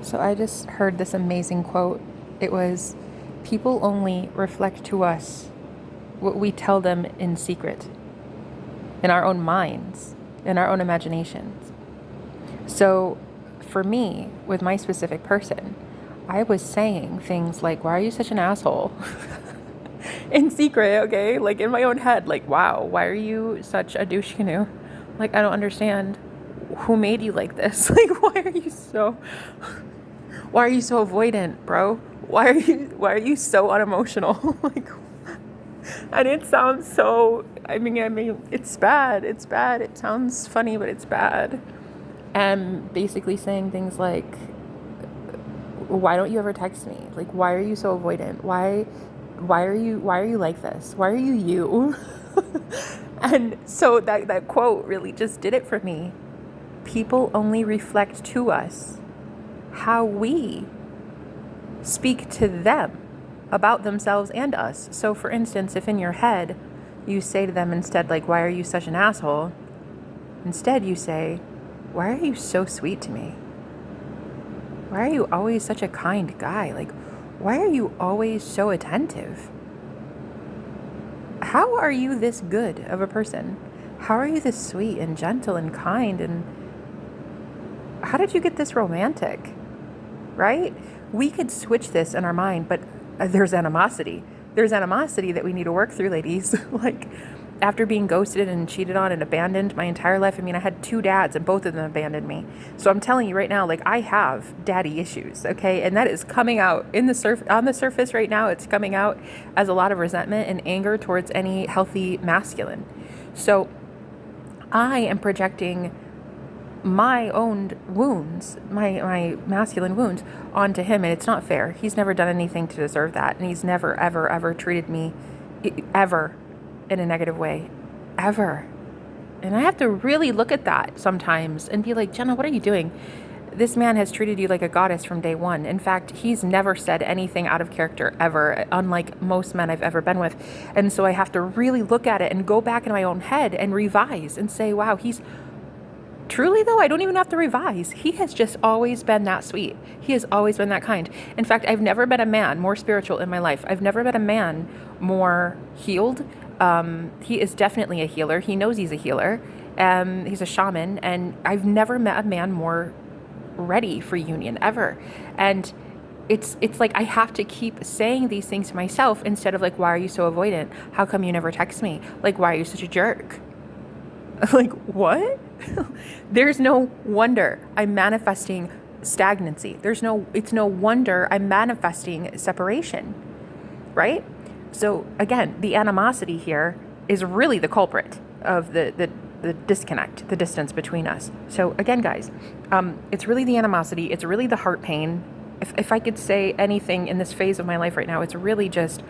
So I just heard this amazing quote. It was, people only reflect to us what we tell them in secret, in our own minds, in our own imaginations. So for me, with my specific person, I was saying things like, why are you such an asshole? In secret, okay? Like in my own head, like, wow, why are you such a douche canoe? Like, I don't understand. Who made you like this? Like, why are you so avoidant, bro? Why are you so unemotional? Like, and it sounds so, I mean, it's bad. It's bad. It sounds funny, but it's bad. And basically saying things like, why don't you ever text me? Like, why are you so avoidant? Why are you like this? Why are you? And so that quote really just did it for me. People only reflect to us how we speak to them about themselves and us. So for instance, if in your head you say to them instead, like, why are you such an asshole? Instead you say, why are you so sweet to me? Why are you always such a kind guy? Like, why are you always so attentive? How are you this good of a person? How are you this sweet and gentle and kind? And how did you get this romantic? Right? We could switch this in our mind, but there's animosity. There's animosity that we need to work through, ladies. Like, after being ghosted and cheated on and abandoned my entire life, I mean, I had 2 dads and both of them abandoned me. So I'm telling you right now, like, I have daddy issues, okay? And that is coming out on the surface right now. It's coming out as a lot of resentment and anger towards any healthy masculine. So I am projecting my own wounds, my masculine wounds onto him, and it's not fair. He's never done anything to deserve that, and he's never, ever, ever treated me ever in a negative way, ever. And I have to really look at that sometimes and be like, Jenna, what are you doing? This man has treated you like a goddess from day one. In fact, he's never said anything out of character ever, unlike most men I've ever been with. And so I have to really look at it and go back in my own head and revise and say, wow, he's truly, though, I don't even have to revise. He has just always been that sweet. He has always been that kind. In fact, I've never met a man more spiritual in my life. I've never met a man more healed. He is definitely a healer. He knows he's a healer. He's a shaman. And I've never met a man more ready for union ever. And it's like I have to keep saying these things to myself instead of like, why are you so avoidant? How come you never text me? Like, why are you such a jerk? Like, what? There's no wonder I'm manifesting stagnancy. It's no wonder I'm manifesting separation, right? So again, the animosity here is really the culprit of the disconnect, the distance between us. So again, guys, it's really the animosity. It's really the heart pain. If I could say anything in this phase of my life right now, it's really just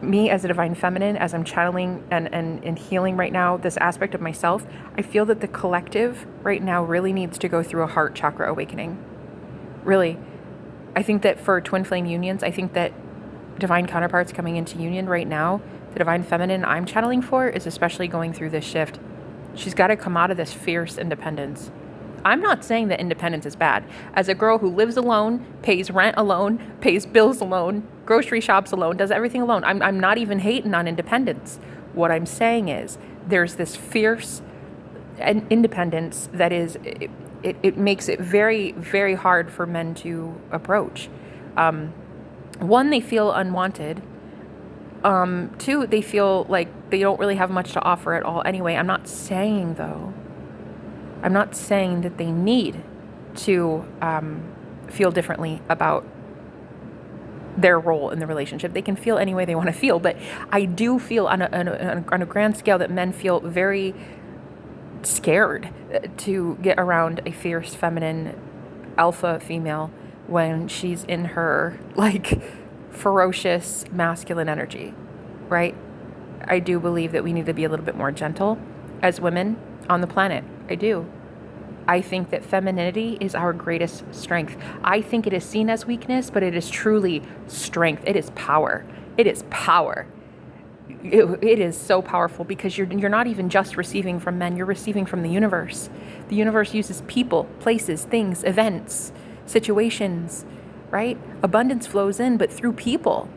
me as a divine feminine, as I'm channeling and healing right now, this aspect of myself. I feel that the collective right now really needs to go through a heart chakra awakening. Really. I think that for twin flame unions, I think that divine counterparts coming into union right now, the divine feminine I'm channeling for is especially going through this shift. She's got to come out of this fierce independence. I'm not saying that independence is bad. As a girl who lives alone, pays rent alone, pays bills alone, grocery shops alone, does everything alone, I'm not even hating on independence. What I'm saying is there's this fierce independence that is, it makes it very, very hard for men to approach. One, they feel unwanted. 2, they feel like they don't really have much to offer at all anyway. I'm not saying that they need to feel differently about their role in the relationship. They can feel any way they want to feel, but I do feel on a grand scale that men feel very scared to get around a fierce feminine alpha female when she's in her like ferocious masculine energy, right? I do believe that we need to be a little bit more gentle as women on the planet. I do. I think that femininity is our greatest strength. I think it is seen as weakness, but it is truly strength. It is power. It is power. It is so powerful because you're not even just receiving from men, you're receiving from the universe. The universe uses people, places, things, events, situations, right? Abundance flows in, but through people,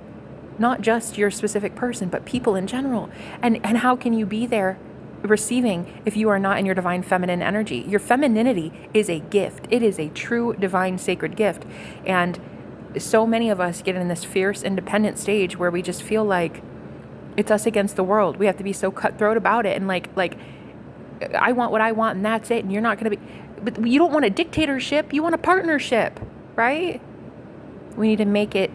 not just your specific person, but people in general. And how can you be there receiving if you are not in your divine feminine energy? Your femininity is a gift. It is a true divine sacred gift. And so many of us get in this fierce independent stage where we just feel like it's us against the world. We have to be so cutthroat about it. And like I want what I want and that's it. And you're not going to be, but you don't want a dictatorship. You want a partnership, right? We need to make it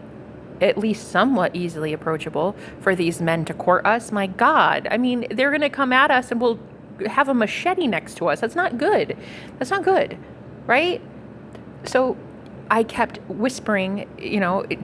at least somewhat easily approachable for these men to court us. My God. I mean, they're going to come at us and we'll have a machete next to us. That's not good. That's not good. Right? So I kept whispering,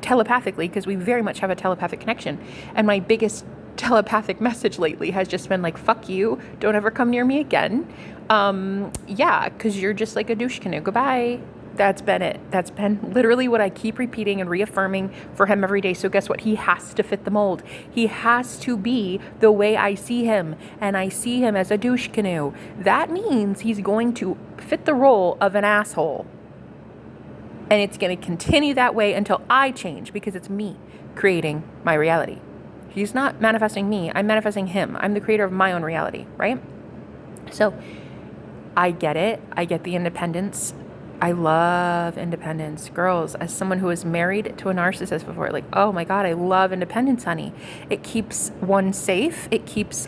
telepathically, because we very much have a telepathic connection. And my biggest telepathic message lately has just been like, fuck you. Don't ever come near me again. Because you're just like a douche canoe. Goodbye. That's been it. That's been literally what I keep repeating and reaffirming for him every day. So guess what? He has to fit the mold. He has to be the way I see him. And I see him as a douche canoe. That means he's going to fit the role of an asshole. And it's going to continue that way until I change, because it's me creating my reality. He's not manifesting me. I'm manifesting him. I'm the creator of my own reality, right? So I get it. I get the independence. I love independence. Girls, as someone who was married to a narcissist before, like, oh my God, I love independence, honey. It keeps one safe. It keeps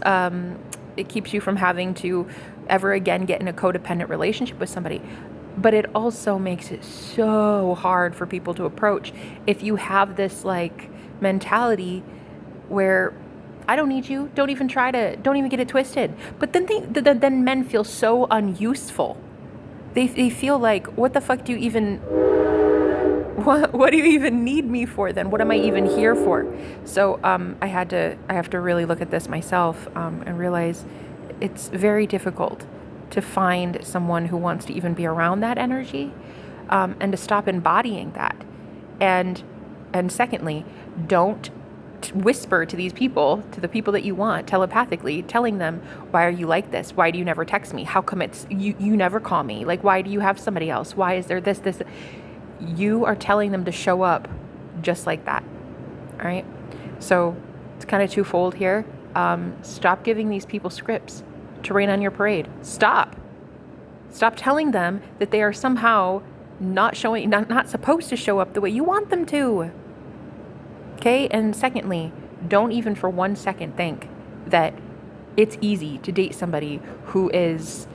you from having to ever again get in a codependent relationship with somebody. But it also makes it so hard for people to approach if you have this like mentality where I don't need you. Don't even get it twisted. But then men feel so unuseful. They feel like, what the fuck do you even, what do you even need me for then? What am I even here for? So I have to really look at this myself and realize it's very difficult to find someone who wants to even be around that energy and to stop embodying that. And secondly, don't whisper to these people, to the people that you want, telepathically, telling them, why are you like this? Why do you never text me? How come it's you never call me? Like, why do you have somebody else? Why is there this? You are telling them to show up just like that. All right. So it's kind of twofold here. Stop giving these people scripts to rain on your parade. Stop telling them that they are somehow not supposed to show up the way you want them to. Okay. And secondly, don't even for 1 second think that it's easy to date somebody who is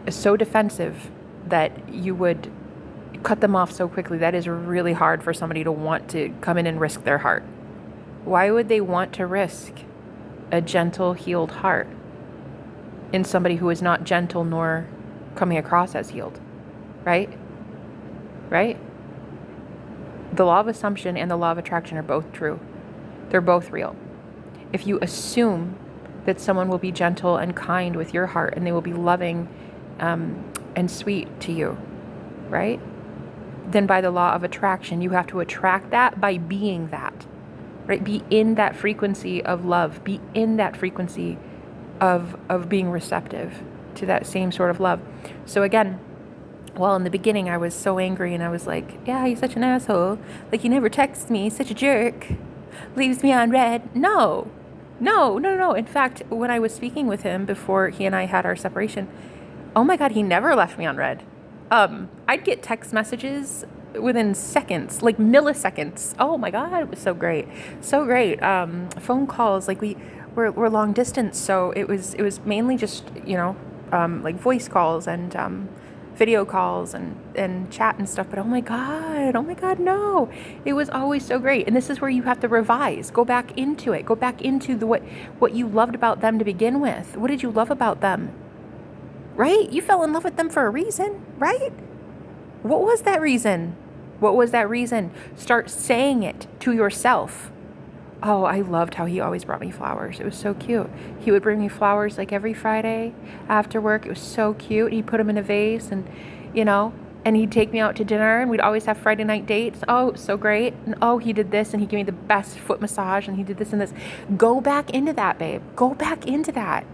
so defensive that you would cut them off so quickly. That is really hard for somebody to want to come in and risk their heart. Why would they want to risk a gentle, healed heart in somebody who is not gentle nor coming across as healed? Right? The law of assumption and the law of attraction are both true. They're both real. If you assume that someone will be gentle and kind with your heart and they will be loving and sweet to you, right? Then by the law of attraction, you have to attract that by being that, right? Be in that frequency of love. Be in that frequency of being receptive to that same sort of love. So again, well, in the beginning, I was so angry and I was like, yeah, he's such an asshole. Like, he never texts me. He's such a jerk. Leaves me on red. No. In fact, when I was speaking with him before he and I had our separation, oh my God, he never left me on red. I'd get text messages within seconds, like milliseconds. Oh my God, it was so great. So great. Phone calls, like we're long distance. So it was mainly just, like voice calls and video calls and chat and stuff. But oh my God, no. It was always so great. And this is where you have to revise. Go back into it. Go back into what you loved about them to begin with. What did you love about them? Right? You fell in love with them for a reason, right? What was that reason? Start saying it to yourself. Oh, I loved how he always brought me flowers. It was so cute. He would bring me flowers like every Friday after work. It was so cute. He'd put them in a vase and he'd take me out to dinner and we'd always have Friday night dates. Oh, so great. And oh, he did this and he gave me the best foot massage and he did this and this. Go back into that, babe. Go back into that,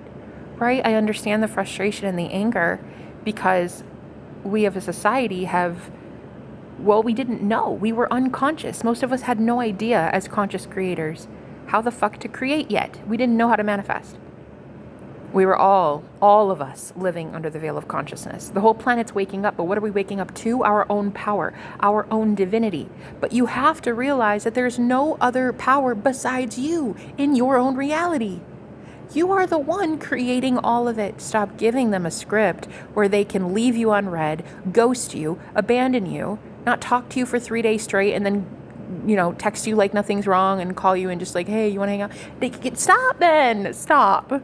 right? I understand the frustration and the anger because we as a society have Well, we didn't know. We were unconscious. Most of us had no idea as conscious creators how the fuck to create yet. We didn't know how to manifest. We were all of us living under the veil of consciousness. The whole planet's waking up, but what are we waking up to? Our own power, our own divinity. But you have to realize that there's no other power besides you in your own reality. You are the one creating all of it. Stop giving them a script where they can leave you unread, ghost you, abandon you, not talk to you for 3 days straight, and then, text you like nothing's wrong and call you and just like, hey, you want to hang out? Stop then. Stop.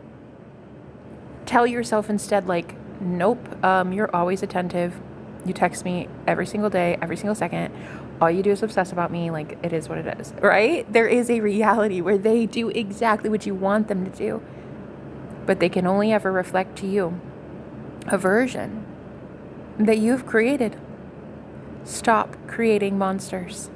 Tell yourself instead, like, nope, you're always attentive. You text me every single day, every single second. All you do is obsess about me. Like, it is what it is, right? There is a reality where they do exactly what you want them to do, but they can only ever reflect to you a version that you've created. Stop creating monsters.